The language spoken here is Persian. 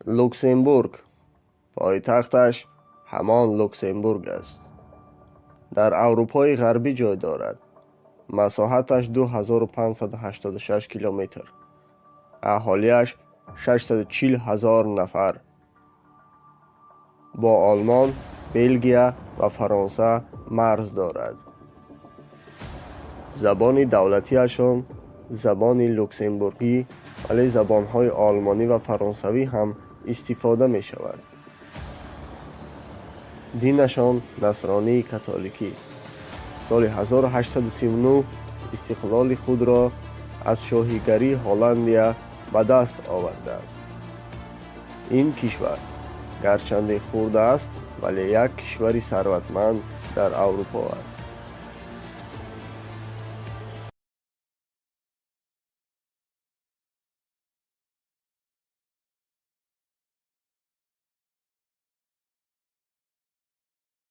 لوکزامبورگ پایتختش همان لوکزامبورگ است. در اروپای غربی جای دارد. مساحتش 2586 کیلومتر. اهالیش 640,000 نفر. با آلمان، بلژیم و فرانسه مرز دارد. زبان دولتیشان زبان لوکزامبورگی، ولی زبانهای آلمانی و فرانسوی هم استفاده می شود. دینشان نصرانی کاتولیکی. سال 1839 استقلال خود را از شاهیگری هلندیا به دست آورده است. این کشور گرچند خرد است ولی یک کشور ثروتمند در اروپا است.